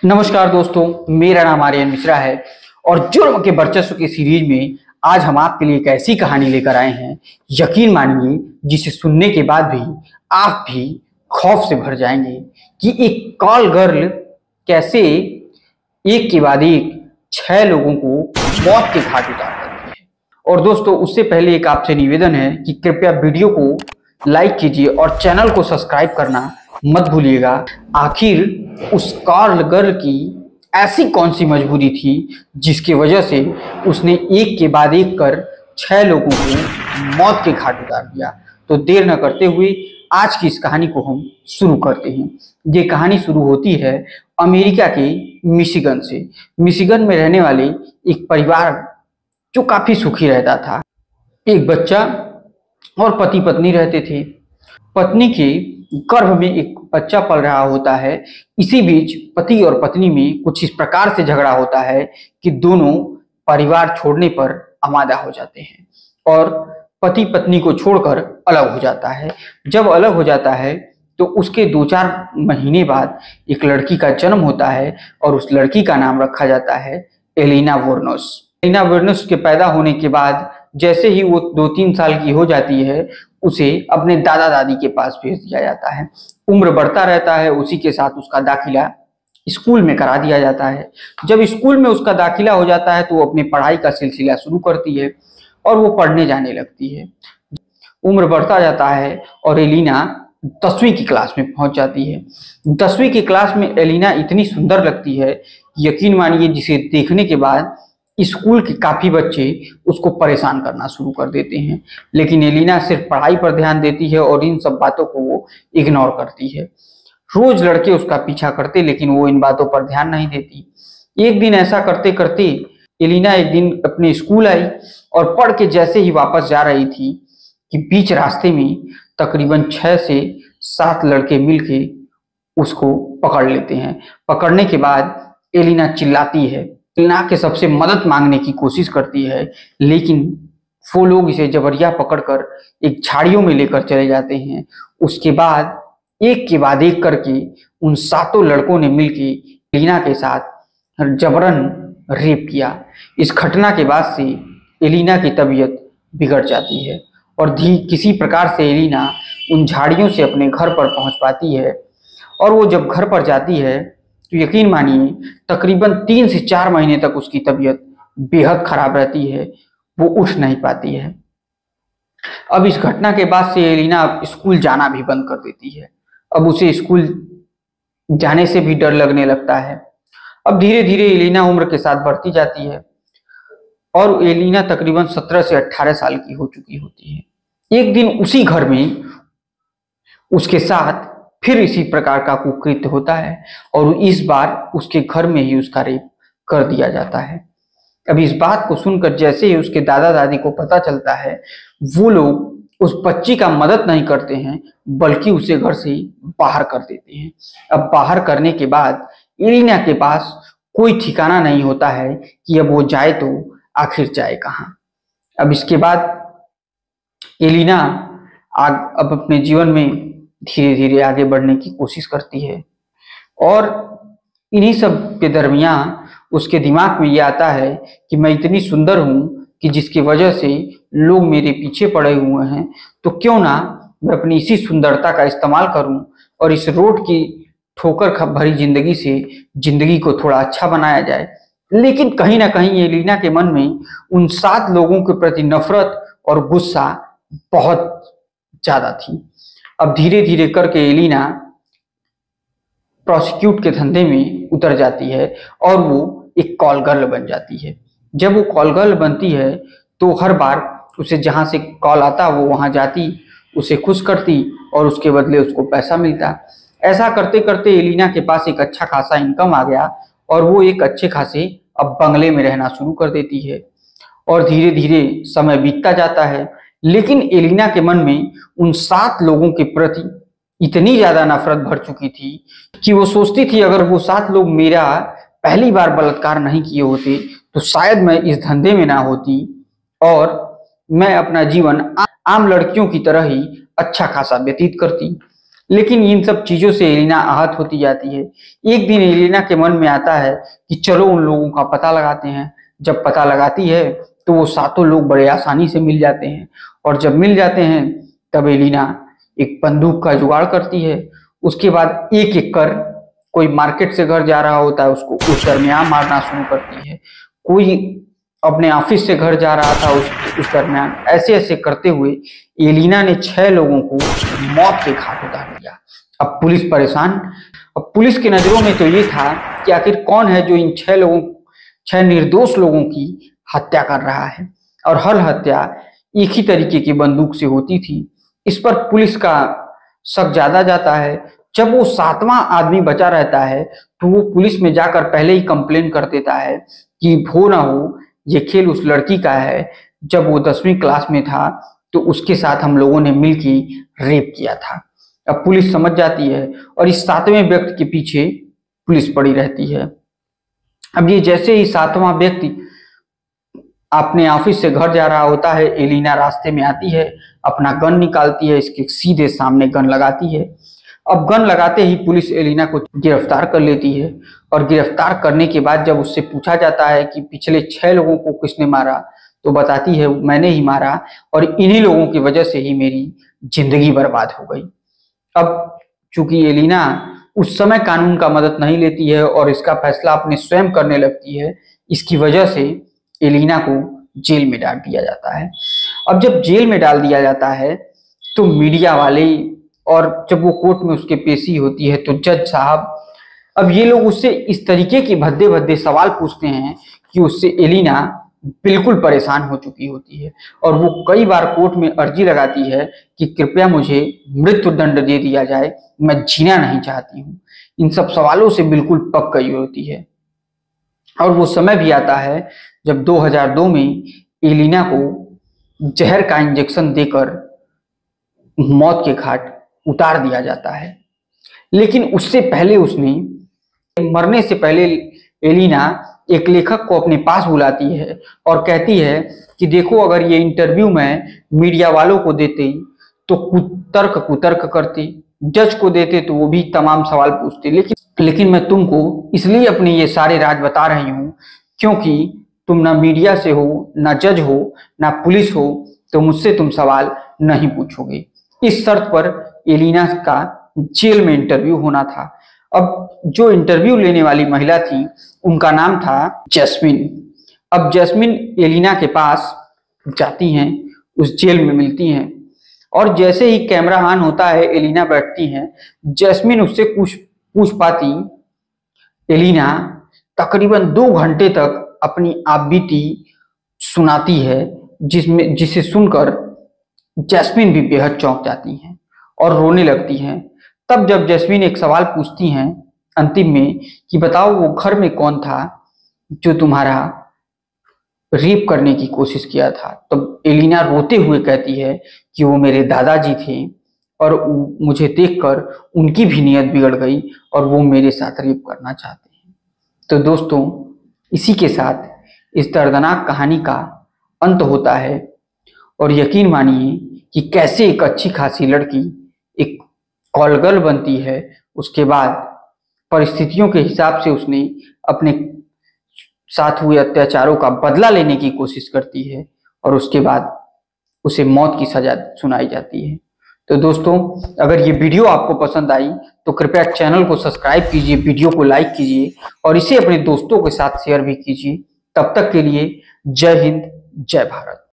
नमस्कार दोस्तों, मेरा नाम आर्यन मिश्रा है और जुर्म के वर्चस्व की सीरीज में आज हम आपके लिए एक ऐसी कहानी लेकर आए हैं, यकीन मानिए जिसे सुनने के बाद भी आप भी खौफ से भर जाएंगे कि एक कॉल गर्ल कैसे एक के बाद एक 6 लोगों को मौत के घाट उतार देती है। और दोस्तों, उससे पहले एक आपसे निवेदन है कि कृपया वीडियो को लाइक कीजिए और चैनल को सब्सक्राइब करना मत भूलिएगा। आखिर उस कॉल गर्ल की ऐसी कौन सी मजबूरी थी जिसकी वजह से उसने एक के बाद एक कर 6 लोगों को मौत के घाट उतार दिया। तो देर न करते हुए आज की इस कहानी को हम शुरू करते हैं। ये कहानी शुरू होती है अमेरिका के मिशिगन से। मिशिगन में रहने वाले एक परिवार जो काफी सुखी रहता था। एक बच्चा और पति पत्नी रहते थे। पत्नी के गर्भ में एक बच्चा पल रहा होता है। इसी बीच पति और पत्नी में कुछ इस प्रकार से झगड़ा होता है कि दोनों परिवार छोड़ने पर आमादा हो जाते हैं और पति पत्नी को छोड़कर अलग हो जाता है। जब अलग हो जाता है तो उसके 2-4 महीने बाद एक लड़की का जन्म होता है और उस लड़की का नाम रखा जाता है एलिना वोर्नोस। एलिना वोर्नोस के पैदा होने के बाद जैसे ही वो 2-3 साल की हो जाती है, उसे अपने दादा दादी के पास भेज दिया जाता है। उम्र बढ़ता रहता है, उसी के साथ उसका दाखिला स्कूल में करा दिया जाता है। जब स्कूल में उसका दाखिला हो जाता है तो वो अपनी पढ़ाई का सिलसिला शुरू करती है और वो पढ़ने जाने लगती है। उम्र बढ़ता जाता है और एलिना 10वीं की क्लास में पहुंच जाती है। 10वीं की क्लास में एलिना इतनी सुंदर लगती है, यकीन मानिए जिसे देखने के बाद स्कूल के काफी बच्चे उसको परेशान करना शुरू कर देते हैं। लेकिन एलिना सिर्फ पढ़ाई पर ध्यान देती है और इन सब बातों को वो इग्नोर करती है। रोज लड़के उसका पीछा करते, लेकिन वो इन बातों पर ध्यान नहीं देती। एक दिन ऐसा करते करते एलिना एक दिन अपने स्कूल आई और पढ़ के जैसे ही वापस जा रही थी कि बीच रास्ते में तकरीबन 6 से 7 लड़के मिलके उसको पकड़ लेते हैं। पकड़ने के बाद एलिना चिल्लाती है, एलिना के सबसे मदद मांगने की कोशिश करती है, लेकिन वो लोग इसे जबरिया पकड़कर एक झाड़ियों में लेकर चले जाते हैं। उसके बाद एक के बाद एक करके उन 7 लड़कों ने मिलकर एलिना के साथ जबरन रेप किया। इस घटना के बाद से एलिना की तबीयत बिगड़ जाती है और किसी प्रकार से एलिना उन झाड़ियों से अपने घर पर पहुंच पाती है। और वो जब घर पर जाती है तो यकीन मानिए तकरीबन 3 से 4 महीने तक उसकी तबीयत बेहद खराब रहती है, वो उठ नहीं पाती है। अब इस घटना के बाद से एलिना स्कूल जाना भी बंद कर देती है। अब उसे स्कूल जाने से भी डर लगने लगता है। अब धीरे धीरे एलिना उम्र के साथ बढ़ती जाती है और एलिना तकरीबन 17 से 18 साल की हो चुकी होती है। एक दिन उसी घर में उसके साथ फिर इसी प्रकार का कुकृत्य होता है और इस बार उसके घर में ही उसका रेप कर दिया जाता है। अब इस बात को सुनकर जैसे ही उसके दादा दादी को पता चलता है, वो लोग उस बच्ची का मदद नहीं करते हैं बल्कि उसे घर से बाहर कर देते हैं। अब बाहर करने के बाद एलिना के पास कोई ठिकाना नहीं होता है कि अब वो जाए तो आखिर जाए कहाँ। अब इसके बाद एलिना अब अपने जीवन में धीरे धीरे आगे बढ़ने की कोशिश करती है और इन्हीं सब के दरमियान उसके दिमाग में ये आता है कि मैं इतनी सुंदर हूं कि जिसकी वजह से लोग मेरे पीछे पड़े हुए हैं, तो क्यों ना मैं अपनी इसी सुंदरता का इस्तेमाल करूं और इस रोड की ठोकर भरी जिंदगी से जिंदगी को थोड़ा अच्छा बनाया जाए। लेकिन कहीं ना कहीं एलिना के मन में उन 7 लोगों के प्रति नफरत और गुस्सा बहुत ज्यादा थी। अब धीरे धीरे करके एलिना प्रोसिक्यूट के धंधे में उतर जाती है और वो एक कॉल गर्ल बन जाती है। जब वो कॉल गर्ल बनती है तो हर बार उसे जहां से कॉल आता वो वहां जाती, उसे खुश करती और उसके बदले उसको पैसा मिलता। ऐसा करते करते एलिना के पास एक अच्छा खासा इनकम आ गया और वो एक अच्छे खासे अब बंगले में रहना शुरू कर देती है और धीरे धीरे समय बीतता जाता है। लेकिन एलिना के मन में उन 7 लोगों के प्रति इतनी ज्यादा नफरत भर चुकी थी कि वो सोचती थी अगर वो 7 लोग मेरा पहली बार बलात्कार नहीं किए होते तो शायद मैं इस धंधे में ना होती और मैं अपना जीवन आम लड़कियों की तरह ही अच्छा खासा व्यतीत करती। लेकिन इन सब चीजों से एलिना आहत होती जाती है। एक दिन एलिना के मन में आता है कि चलो उन लोगों का पता लगाते हैं। जब पता लगाती है तो वो सातों लोग बड़े आसानी से मिल जाते हैं, और जब मिल जाते हैं तब एलिना एक बंदूक का जुगाड़ करती है। उसके बाद एक एक कर कोई मार्केट से घर जा रहा होता है उसको उस दरमियान मारना शुरू करती है। कोई अपने ऑफिस से घर जा रहा था उस दरमियान। ऐसे ऐसे करते हुए एलिना ने 6 लोगों को मौत के घाट उतार दिया। अब पुलिस परेशान। अब पुलिस की नजरों में तो ये था कि आखिर कौन है जो इन 6 निर्दोष लोगों की हत्या कर रहा है, और हर हत्या एक ही तरीके की बंदूक से होती थी। इस पर पुलिस का शक ज्यादा जाता है। जब वो 7वां आदमी बचा रहता है तो वो पुलिस में जाकर पहले ही कंप्लेन कर देता है कि हो ना हो ये खेल उस लड़की का है, जब वो 10वीं क्लास में था तो उसके साथ हम लोगों ने मिलकर रेप किया था। अब पुलिस समझ जाती है और इस 7वें व्यक्ति के पीछे पुलिस पड़ी रहती है। अब ये जैसे ही 7वां व्यक्ति अपने ऑफिस से घर जा रहा होता है, एलिना रास्ते में आती है, अपना गन निकालती है, इसके सीधे सामने गन लगाती है। अब गन लगाते ही पुलिस एलिना को गिरफ्तार कर लेती है, और गिरफ्तार करने के बाद जब उससे पूछा जाता है कि पिछले 6 लोगों को किसने मारा, तो बताती है मैंने ही मारा, और इन्हीं लोगों की वजह से ही मेरी जिंदगी बर्बाद हो गई। अब चूंकि एलिना उस समय कानून का मदद नहीं लेती है और इसका फैसला अपने स्वयं करने लगती है, इसकी वजह से एलिना को जेल में डाल दिया जाता है। अब जब जेल में डाल दिया जाता है तो मीडिया वाले, और जब वो कोर्ट में उसके पेशी होती है तो जज साहब, अब ये लोग उससे इस तरीके के भद्दे भद्दे सवाल पूछते हैं कि उससे एलिना बिल्कुल परेशान हो चुकी होती है, और वो कई बार कोर्ट में अर्जी लगाती है कि कृपया मुझे मृत्यु दंड दे दिया जाए, मैं जीना नहीं चाहती हूँ। इन सब सवालों से बिल्कुल पक गई होती है। और वो समय भी आता है जब 2002 में एलिना को जहर का इंजेक्शन देकर मौत के घाट उतार दिया जाता है। लेकिन उससे पहले उसने, मरने से पहले एलिना एक लेखक को अपने पास बुलाती है और कहती है कि देखो, अगर ये इंटरव्यू मैं मीडिया वालों को देते तो कुतर्क करती, जज को देते तो वो भी तमाम सवाल पूछते, लेकिन मैं तुमको इसलिए अपने ये सारे राज बता रही हूँ क्योंकि तुम ना मीडिया से हो, ना जज हो, ना पुलिस हो, तो मुझसे तुम सवाल नहीं पूछोगे। इस शर्त पर एलिना का जेल में इंटरव्यू होना था। अब जो इंटरव्यू लेने वाली महिला थी उनका नाम था जैस्मिन। अब जैस्मिन एलिना के पास जाती हैं, उस जेल में मिलती हैं, और जैसे ही कैमरा ऑन होता है एलिना बैठती हैं। जैस्मिन उससे पूछ पाती। एलिना तकरीबन 2 घंटे तक अपनी आपबीती सुनाती है, जिसे सुनकर जैस्मिन भी बेहद चौंक जाती हैं और रोने लगती हैं। तब जब जैस्मिन एक सवाल पूछती हैं अंतिम में कि बताओ वो घर में कौन था जो तुम्हारा रेप करने की कोशिश किया था, तब एलिना रोते हुए कहती है कि वो मेरे दादाजी थे, और मुझे देखकर उनकी भी नीयत बिगड़ गई और वो मेरे साथ रेप करना चाहते हैं। तो दोस्तों, इसी के साथ इस दर्दनाक कहानी का अंत होता है, और यकीन मानिए कि कैसे एक अच्छी खासी लड़की एक कॉल गर्ल बनती है। उसके बाद परिस्थितियों के हिसाब से उसने अपने साथ हुए अत्याचारों का बदला लेने की कोशिश करती है, और उसके बाद उसे मौत की सजा सुनाई जाती है। तो दोस्तों, अगर ये वीडियो आपको पसंद आई तो कृपया चैनल को सब्सक्राइब कीजिए, वीडियो को लाइक कीजिए, और इसे अपने दोस्तों के साथ शेयर भी कीजिए। तब तक के लिए जय हिंद, जय भारत।